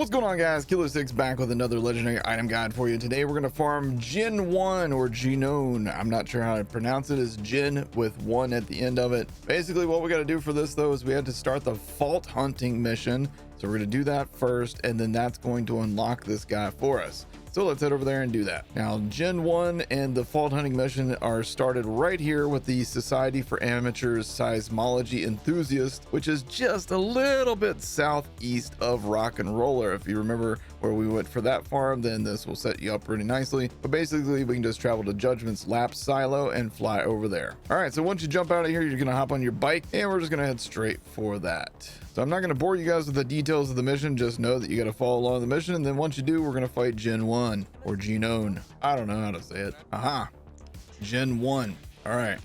What's going on, guys? Killer6 back with another legendary item guide for you. Today we're going to farm Gen1 or Genone. I'm not sure how to pronounce it. It's Gen with 1 at the end of it. Basically what we got to do for this though is we had to start the fault hunting mission. So we're going to do that first, and then that's going to unlock this guy for us. So let's head over there and do that. Now, Gen 1 and the fault hunting mission are started right here with the Society for Amateurs Seismology Enthusiasts, which is just a little bit southeast of Rock and Roller. If you remember where we went for that farm, then this will set you up pretty nicely. But basically, we can just travel to Judgment's Lap Silo and fly over there. All right, so once you jump out of here, you're gonna hop on your bike, and we're just gonna head straight for that. So I'm not gonna bore you guys with the details of the mission. Just know that you gotta follow along the mission, and then once you do, we're gonna fight Gen 1 or Genone. I don't know how to say it. Gen 1. All right,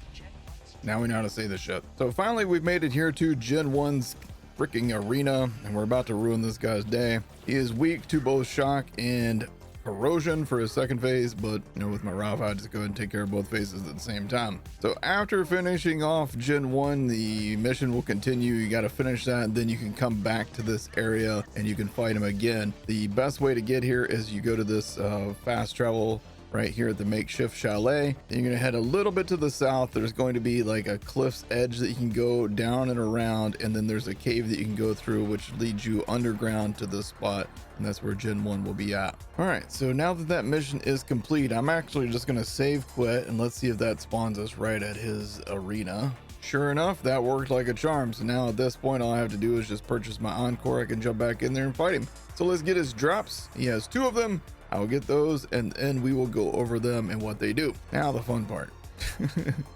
now we know how to say this shit. So finally, we've made it here to Gen 1's freaking arena, and we're about to ruin this guy's day. He is weak to both shock and corrosion for his second phase, but you know, with my RAFA, I just go ahead and take care of both phases at the same time. So after finishing off Gen 1, the mission will continue. You got to finish that, and then you can come back to this area and you can fight him again. The best way to get here is you go to this fast travel right here at the makeshift chalet. Then you're gonna head a little bit to the south. There's going to be like a cliff's edge that you can go down and around, and then there's a cave that you can go through which leads you underground to this spot, and that's where Gen 1 will be at. All right, so now that that mission is complete, I'm actually just gonna save quit, and let's see if that spawns us right at his arena. Sure enough, that worked like a charm. So now at this point, all I have to do is just purchase my encore. I can jump back in there and fight him. So let's get his drops. He has 2 of them. I will get those, and then we will go over them and what they do. Now the fun part.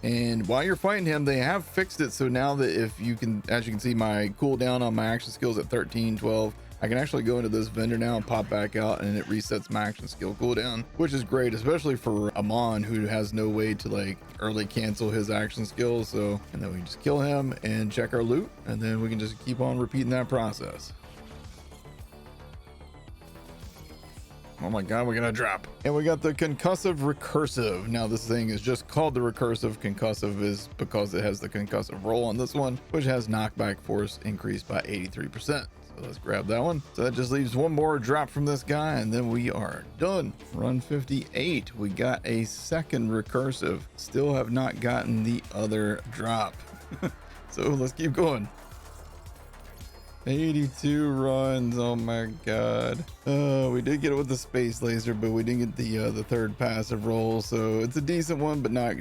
And while you're fighting him, they have fixed it so now that if you can, as you can see, my cooldown on my action skills at 13, 12, I can actually go into this vendor now and pop back out, and it resets my action skill cooldown, which is great, especially for Amon, who has no way to like early cancel his action skills. So, and then we just kill him and check our loot, and then we can just keep on repeating that process. Oh my god, we're gonna drop. And we got the concussive recursive. Now this thing is just called the recursive. Concussive is because it has the concussive roll on this one, which has knockback force increased by 83%. So let's grab that one. So that just leaves one more drop from this guy, and then we are done. Run 58. We got a second recursive. Still have not gotten the other drop. So let's keep going. 82 runs. Oh my god. We did get it with the space laser, but we didn't get the third passive roll, so it's a decent one, but not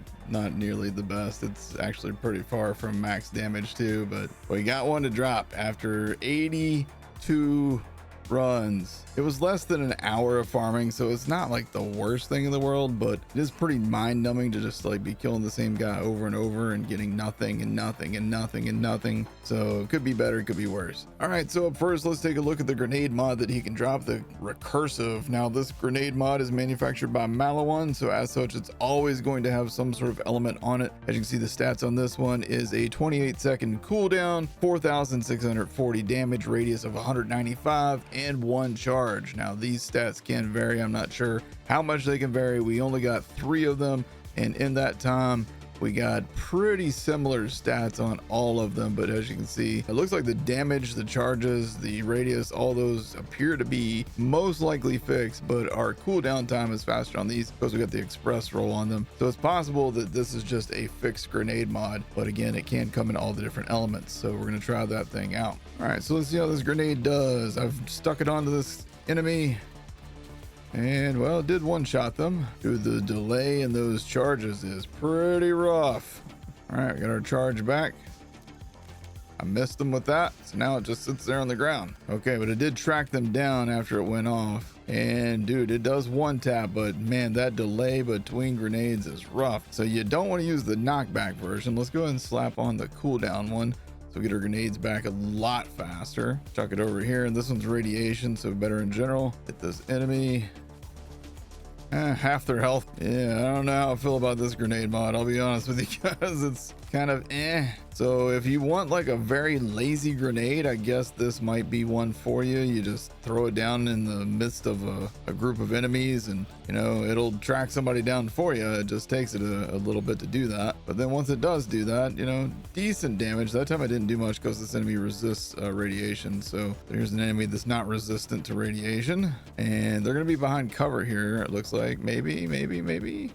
nearly the best. It's actually pretty far from max damage too, but we got one to drop after 82 runs. It was less than an hour of farming, so it's not like the worst thing in the world, but it is pretty mind-numbing to just like be killing the same guy over and over and getting nothing and nothing and nothing and nothing. So it could be better, it could be worse. All right, so up first, let's take a look at the grenade mod that he can drop, the recursive. Now this grenade mod is manufactured by Malawan, so as such it's always going to have some sort of element on it. As you can see, the stats on this one is a 28-second cooldown, 4,640 damage, radius of 195, and 1 charge. Now these stats can vary. I'm not sure how much they can vary. We only got 3 of them, and in that time we got pretty similar stats on all of them. But as you can see, it looks like the damage, the charges, the radius, all those appear to be most likely fixed, but our cooldown time is faster on these because we got the express roll on them. So it's possible that this is just a fixed grenade mod, but again, it can come in all the different elements. So we're going to try that thing out. All right, so let's see how this grenade does. I've stuck it onto this enemy, and well, it did one-shot them. Dude, the delay in those charges is pretty rough. All right, we got our charge back. I missed them with that, so now it just sits there on the ground. Okay, but it did track them down after it went off. And dude, it does one tap, but man, that delay between grenades is rough. So you don't want to use the knockback version. Let's go ahead and slap on the cooldown one, so we get our grenades back a lot faster. Chuck it over here, and this one's radiation, so better in general. Hit this enemy. Half their health. Yeah, I don't know how I feel about this grenade mod, I'll be honest with you guys. It's kind of So if you want like a very lazy grenade, I guess this might be one for you. You just throw it down in the midst of a group of enemies, and you know, it'll track somebody down for you. It just takes it a little bit to do that, but then once it does do that, you know, decent damage. That time I didn't do much because this enemy resists radiation. So there's an enemy that's not resistant to radiation, and they're gonna be behind cover here, it looks like. Maybe.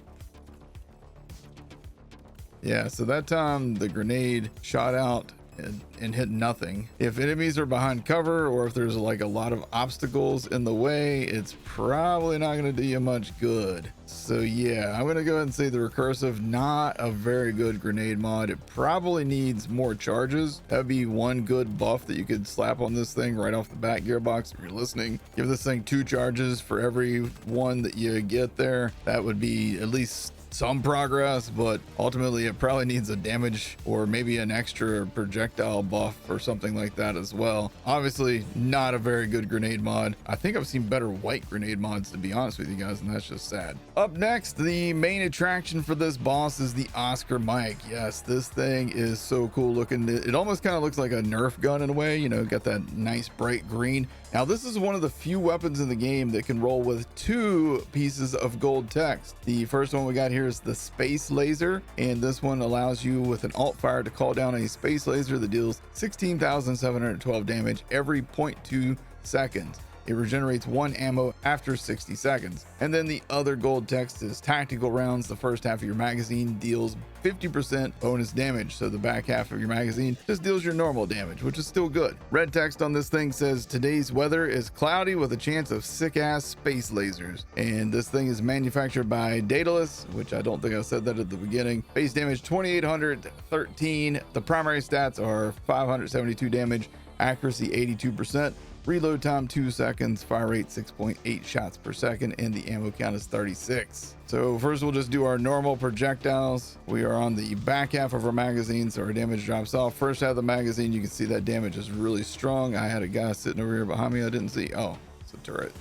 Yeah, so that time the grenade shot out and hit nothing. If enemies are behind cover, or if there's like a lot of obstacles in the way, it's probably not going to do you much good. So yeah, I'm going to go ahead and say the Recursive, not a very good grenade mod. It probably needs more charges. That would be one good buff that you could slap on this thing right off the bat, Gearbox, if you're listening. Give this thing 2 charges for every one that you get there. That would be at least some progress, but ultimately it probably needs a damage or maybe an extra projectile buff or something like that as well. Obviously not a very good grenade mod. I think I've seen better white grenade mods, to be honest with you guys, and that's just sad. Up next, the main attraction for this boss is the Oscar mic. Yes, this thing is so cool looking. It almost kind of looks like a Nerf gun in a way, you know, got that nice bright green. Now this is one of the few weapons in the game that can roll with 2 pieces of gold text. The first one we got here is the space laser, and this one allows you with an alt fire to call down a space laser that deals 16,712 damage every 0.2 seconds. It regenerates 1 ammo after 60 seconds. And then the other gold text is tactical rounds. The first half of your magazine deals 50% bonus damage. So the back half of your magazine just deals your normal damage, which is still good. Red text on this thing says today's weather is cloudy with a chance of sick ass space lasers. And this thing is manufactured by Daedalus, which I don't think I said that at the beginning. Base damage 2,813. The primary stats are 572 damage, accuracy 82%. Reload time 2 seconds, fire rate 6.8 shots per second, and the ammo count is 36. So first we'll just do our normal projectiles. We are on the back half of our magazine, so our damage drops off. First half of the magazine, you can see that damage is really strong. I had a guy sitting over here behind me I didn't see. Oh, it's a turret.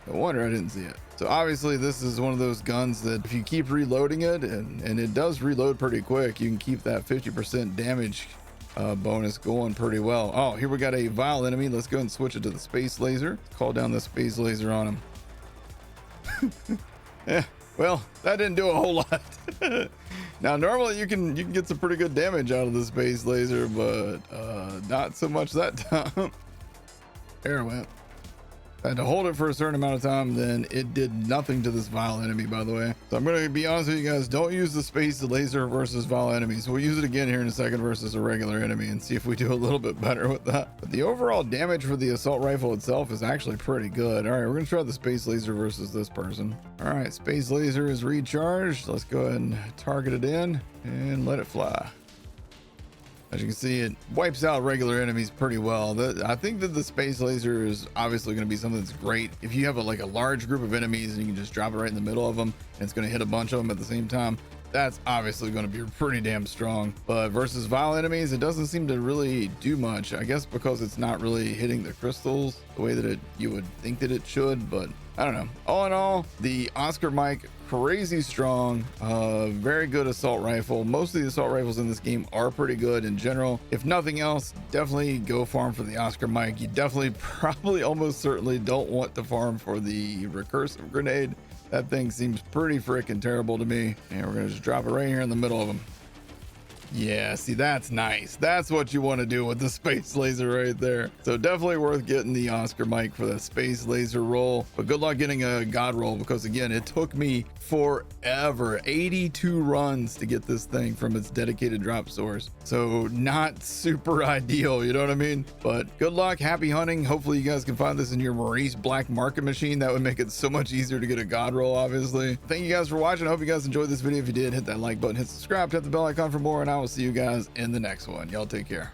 No wonder I didn't see it. So obviously this is one of those guns that if you keep reloading it, and it does reload pretty quick, you can keep that 50% damage bonus going pretty well. Oh, here we got a vile enemy. Let's go and switch it to the space laser. Call down the space laser on him. Yeah, well, that didn't do a whole lot. Now normally you can get some pretty good damage out of the space laser, but not so much that time. There it went. I had to hold it for a certain amount of time, then it did nothing to this vile enemy, by the way. So I'm going to be honest with you guys, don't use the space laser versus vile enemies. We'll use it again here in a second versus a regular enemy and see if we do a little bit better with that. But the overall damage for the assault rifle itself is actually pretty good. All right, we're going to try the space laser versus this person. All right, space laser is recharged. Let's go ahead and target it in and let it fly. As you can see, it wipes out regular enemies pretty well. I think that the space laser is obviously going to be something that's great if you have like a large group of enemies and you can just drop it right in the middle of them and it's going to hit a bunch of them at the same time. That's obviously going to be pretty damn strong. But versus vile enemies, it doesn't seem to really do much. I guess because it's not really hitting the crystals the way that you would think that it should, but I don't know. All in all, the Oscar mic, crazy strong, very good assault rifle. Most of the assault rifles in this game are pretty good in general. If nothing else, definitely go farm for the Oscar mic. You definitely probably almost certainly don't want to farm for the recursive grenade. That thing seems pretty freaking terrible to me. And we're gonna just drop it right here in the middle of them. Yeah, see, that's nice. That's what you want to do with the space laser right there. So definitely worth getting the Oscar mic for the space laser roll. But good luck getting a god roll, because again, it took me forever, 82 runs to get this thing from its dedicated drop source. So not super ideal, you know what I mean? But good luck, happy hunting. Hopefully you guys can find this in your Maurice black market machine. That would make it so much easier to get a god roll, obviously. Thank you guys for watching. I hope you guys enjoyed this video. If you did, hit that like button, hit subscribe, hit the bell icon for more, and I will see you guys in the next one. Y'all take care.